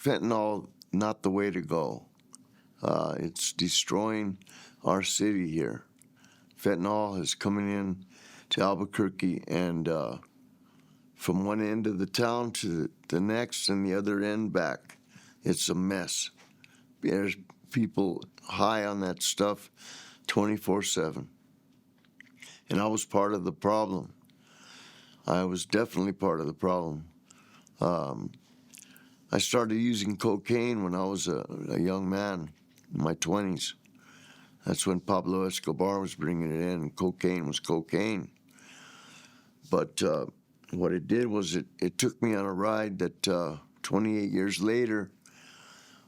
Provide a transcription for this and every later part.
fentanyl not the way to go. It's destroying our city here. Fentanyl is coming in to Albuquerque, and from one end of the town to the next and the other end back, it's a mess. There's people high on that stuff 24/7. And I was part of the problem. I was definitely part of the problem. I started using cocaine when I was a young man, in my 20s. That's when Pablo Escobar was bringing it in, and cocaine was cocaine. But what it did was it took me on a ride that 28 years later,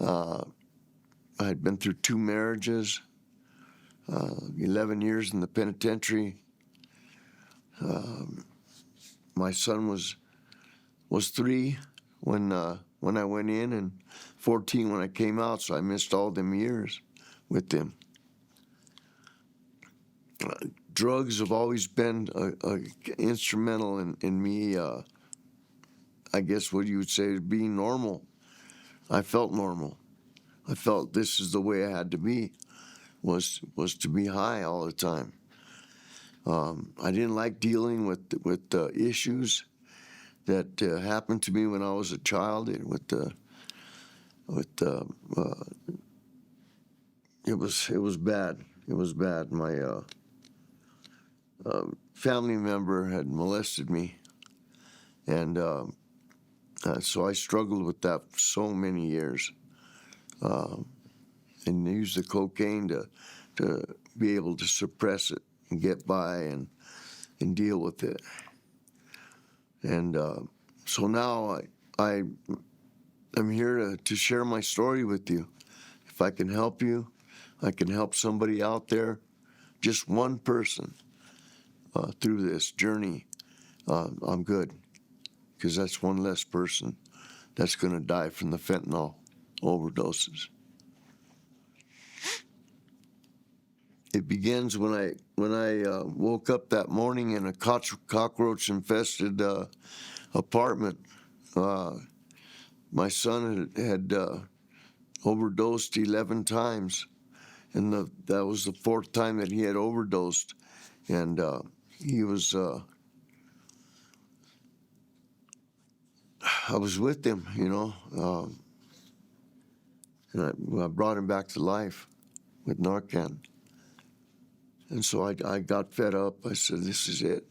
I had been through 2 marriages, 11 years in the penitentiary. My son was 3 when I went in, and 14 when I came out, so I missed all them years with them. Drugs have always been instrumental in me, I guess what you would say is being normal. I felt normal. I felt this is the way I had to be, was to be high all the time. I didn't like dealing with issues that happened to me when I was a child. It was bad. It was bad. My family member had molested me, and so I struggled with that for so many years, and used the cocaine to be able to suppress it and get by and deal with it. And so now I'm here to share my story with you. If I can help you, I can help somebody out there, just one person through this journey, I'm good, because that's one less person that's going to die from the fentanyl overdoses. It begins when I woke up that morning in a cockroach-infested apartment. My son had overdosed 11 times, and that was the 4th time that he had overdosed, and he was. I was with him, and I brought him back to life with Narcan. And so I got fed up. I said, "This is it.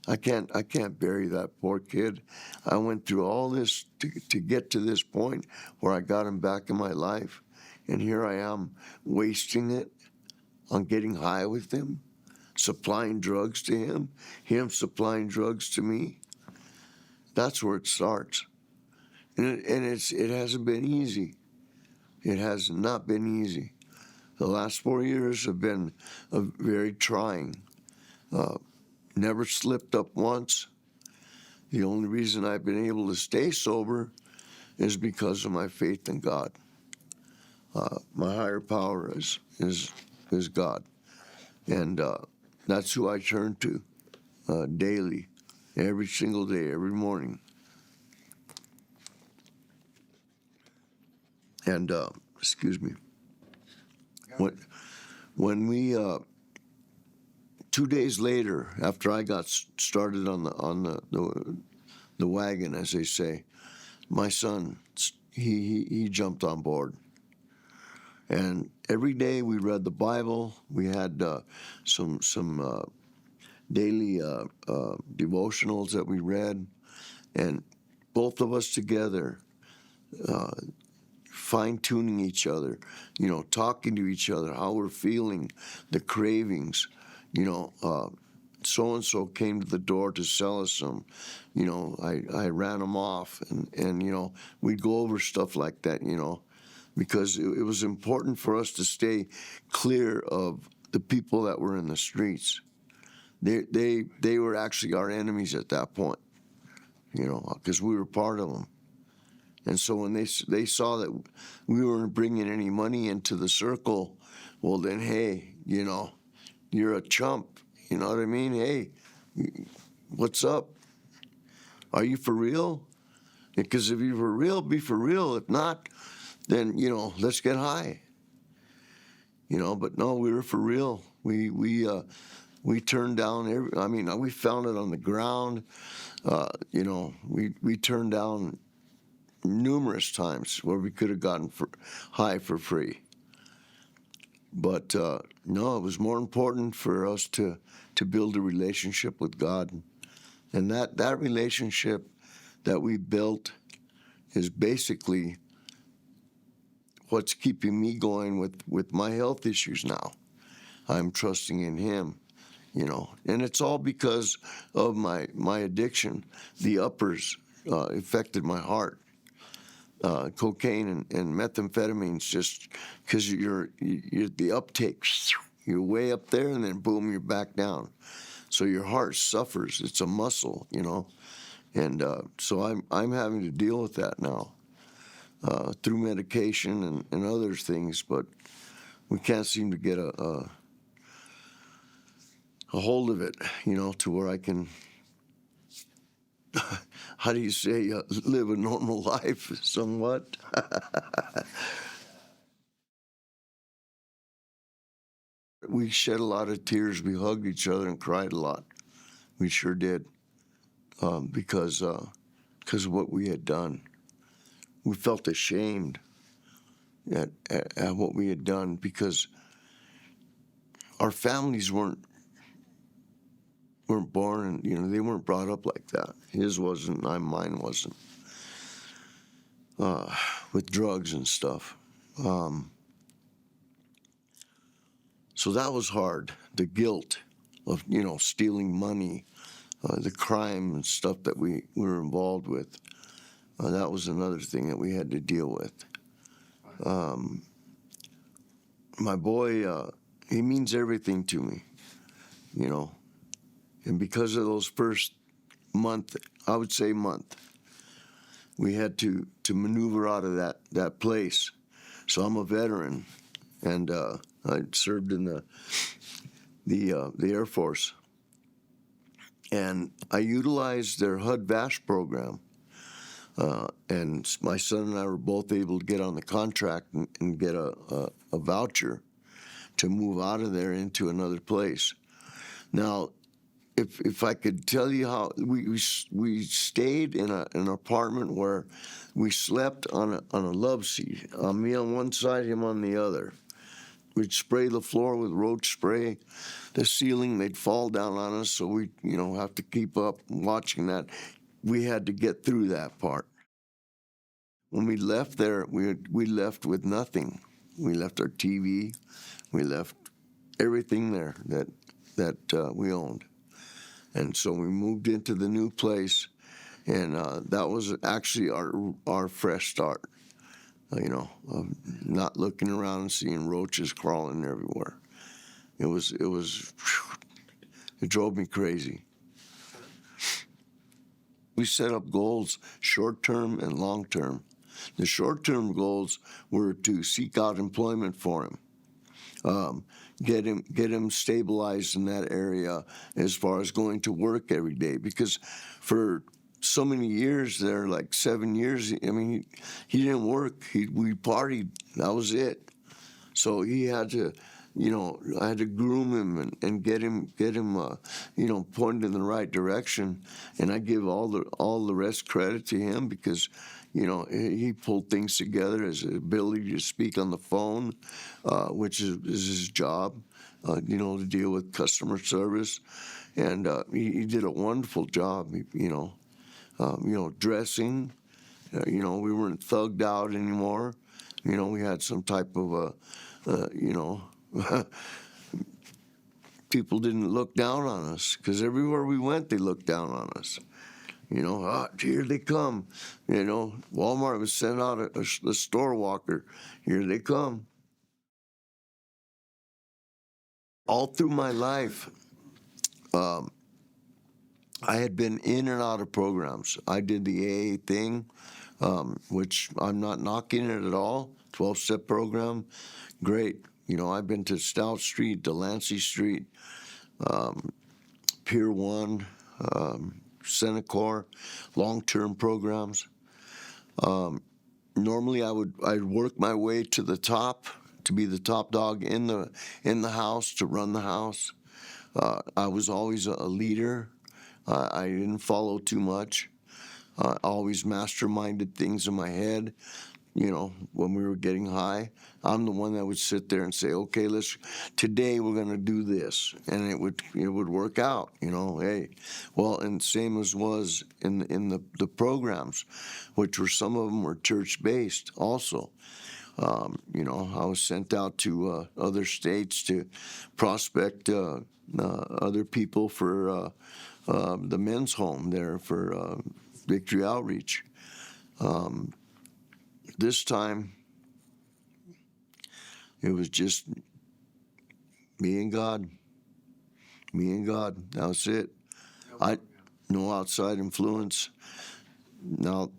I can't bury that poor kid. I went through all this to get to this point where I got him back in my life, and here I am wasting it on getting high with him, supplying drugs to him supplying drugs to me." That's where it starts, and it hasn't been easy. It has not been easy. The last 4 years have been very trying. Never slipped up once. The only reason I've been able to stay sober is because of my faith in God. My higher power is God, and that's who I turn to daily, every single day, every morning. And excuse me. When we 2 days later, after I got started on the wagon, as they say, my son he jumped on board, and every day we read the Bible. We had some daily devotionals that we read, and both of us together, fine-tuning each other, talking to each other, how we're feeling, the cravings, so-and-so came to the door to sell us some, I ran them off, and we'd go over stuff like that, because it was important for us to stay clear of the people that were in the streets. They were actually our enemies at that point, because we were part of them. And so when they saw that we weren't bringing any money into the circle, well then, hey, you're a chump. You know what I mean? Hey, what's up? Are you for real? Because if you're for real, be for real. If not, then, let's get high. But no, we were for real. We turned down we found it on the ground. We turned down numerous times where we could have gotten high for free. But no, it was more important for us to build a relationship with God. And that relationship that we built is basically what's keeping me going with my health issues now. I'm trusting in Him, and it's all because of my addiction. The uppers affected my heart. Cocaine and methamphetamines, just because you're the uptake, you're way up there, and then boom, you're back down. So your heart suffers. It's a muscle, and so I'm having to deal with that now through medication and other things, but we can't seem to get a hold of it, to where I can, how do you say, live a normal life somewhat. We shed a lot of tears. We hugged each other and cried a lot. We sure did, because of what we had done. We felt ashamed at what we had done because our families weren't born, and they weren't brought up like that. His wasn't, mine wasn't, with drugs and stuff. So that was hard. The guilt of stealing money, the crime and stuff that we were involved with. That was another thing that we had to deal with. My boy, he means everything to me, and because of those first month, I would say month, we had to maneuver out of that place. So I'm a veteran, and I served in the Air Force, and I utilized their HUD-VASH program. And my son and I were both able to get on the contract and get a voucher to move out of there into another place. Now, if I could tell you how we stayed in an apartment where we slept on a love seat, me on one side, him on the other. We'd spray the floor with roach spray. The ceiling, they'd fall down on us, so we have to keep up watching that. We had to get through that part. When we left there, we left with nothing. We left our TV. We left everything there that we owned. And so we moved into the new place, and that was actually our fresh start. Not looking around and seeing roaches crawling everywhere. It drove me crazy. We set up goals, short-term and long-term. The short-term goals were to seek out employment for him, get him stabilized in that area as far as going to work every day. Because for so many years there, like 7 years, he didn't work. We partied. That was it. So he had to, I had to groom him and get him, pointed in the right direction. And I give all the rest credit to him because, he pulled things together. His ability to speak on the phone, which is his job, to deal with customer service. And he did a wonderful job, dressing. We weren't thugged out anymore. We had some type of people didn't look down on us because everywhere we went, they looked down on us. Here they come. Walmart was sent out a store walker. Here they come. All through my life, I had been in and out of programs. I did the AA thing, which I'm not knocking it at all. 12-step program, great. I've been to Stout Street, Delancey Street, Pier 1, Senecor, long-term programs. Normally, I'd work my way to the top to be the top dog in the house, to run the house. I was always a leader. I didn't follow too much. Always masterminded things in my head. When we were getting high, I'm the one that would sit there and say, "Okay, today we're going to do this," and it would work out. Hey, well, and same as was in the programs, which were, some of them were church based also. I was sent out to other states to prospect other people for the men's home there for Victory Outreach. This time, it was just me and God. Me and God. That was it. I No outside influence. Now,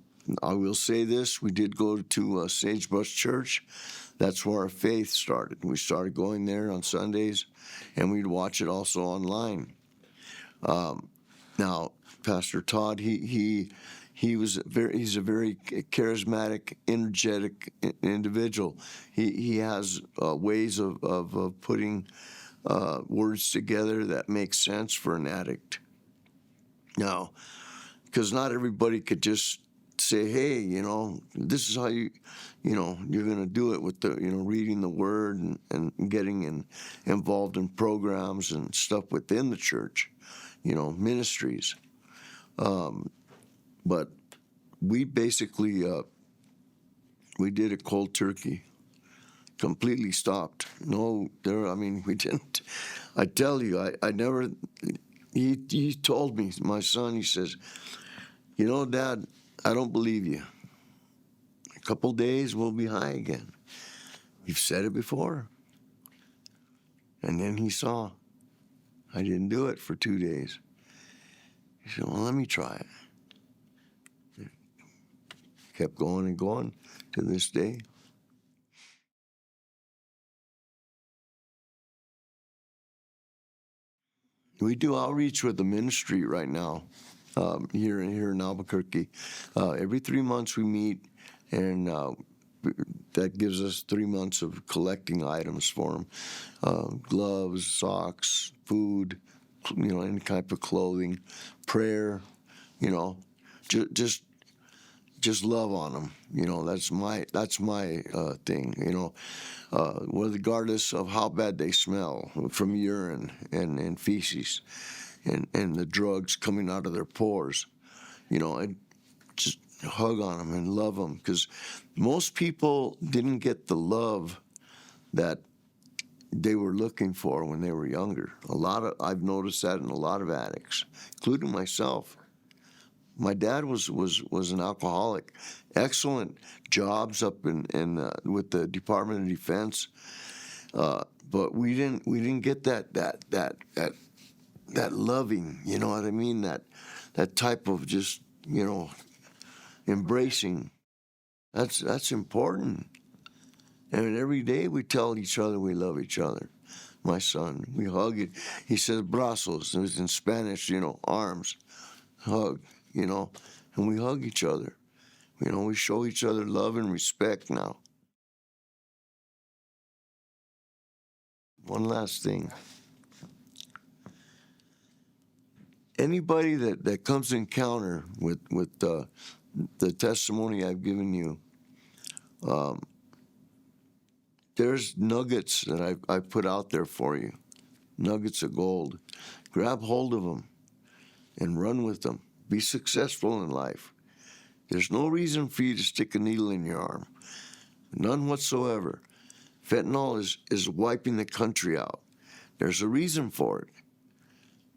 I will say this: we did go to Sagebrush Church. That's where our faith started. We started going there on Sundays, and we'd watch it also online. Now, Pastor Todd, he's a very charismatic, energetic individual. He has ways of putting words together that make sense for an addict. Now, because not everybody could just say, "Hey, this is how you're going to do it," with the reading the Word and getting involved in programs and stuff within the church, ministries. But we basically we did it cold turkey, completely stopped. No, we didn't. I tell you, I never. He told me, my son, he says, "Dad, I don't believe you. A couple days we'll be high again. You've said it before." And then he saw I didn't do it for 2 days. He said, "Well, let me try it." Kept going and going to this day. We do outreach with the ministry right now, here in Albuquerque. Every 3 months we meet, and that gives us 3 months of collecting items for them: gloves, socks, food, any type of clothing, prayer. Just love on them. That's my thing. Regardless of how bad they smell from urine and feces, and the drugs coming out of their pores. I just hug on them and love them, because most people didn't get the love that they were looking for when they were younger. I've noticed that in a lot of addicts, including myself. My dad was an alcoholic. Excellent jobs up in with the Department of Defense, but we didn't get that loving. You know what I mean? That type of just embracing. That's important. And every day we tell each other we love each other. My son, we hug it. He says brazos. It was in Spanish, arms, hug, and we hug each other. We show each other love and respect now. One last thing. Anybody that comes in encounter with the testimony I've given you, there's nuggets that I've put out there for you, nuggets of gold. Grab hold of them and run with them. Be successful in life. There's no reason for you to stick a needle in your arm. None whatsoever. Fentanyl is wiping the country out. There's a reason for it,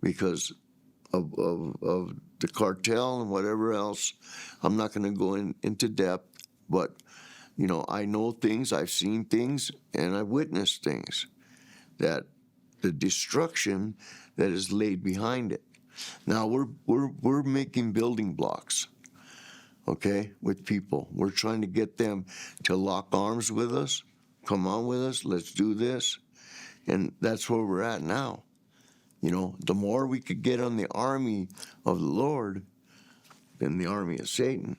because of the cartel and whatever else. I'm not going to go into depth, but I know things, I've seen things, and I've witnessed things, that the destruction that is laid behind it. Now we're making building blocks, okay, with people. We're trying to get them to lock arms with us. Come on with us. Let's do this. And that's where we're at now. The more we could get on the army of the Lord than the army of Satan.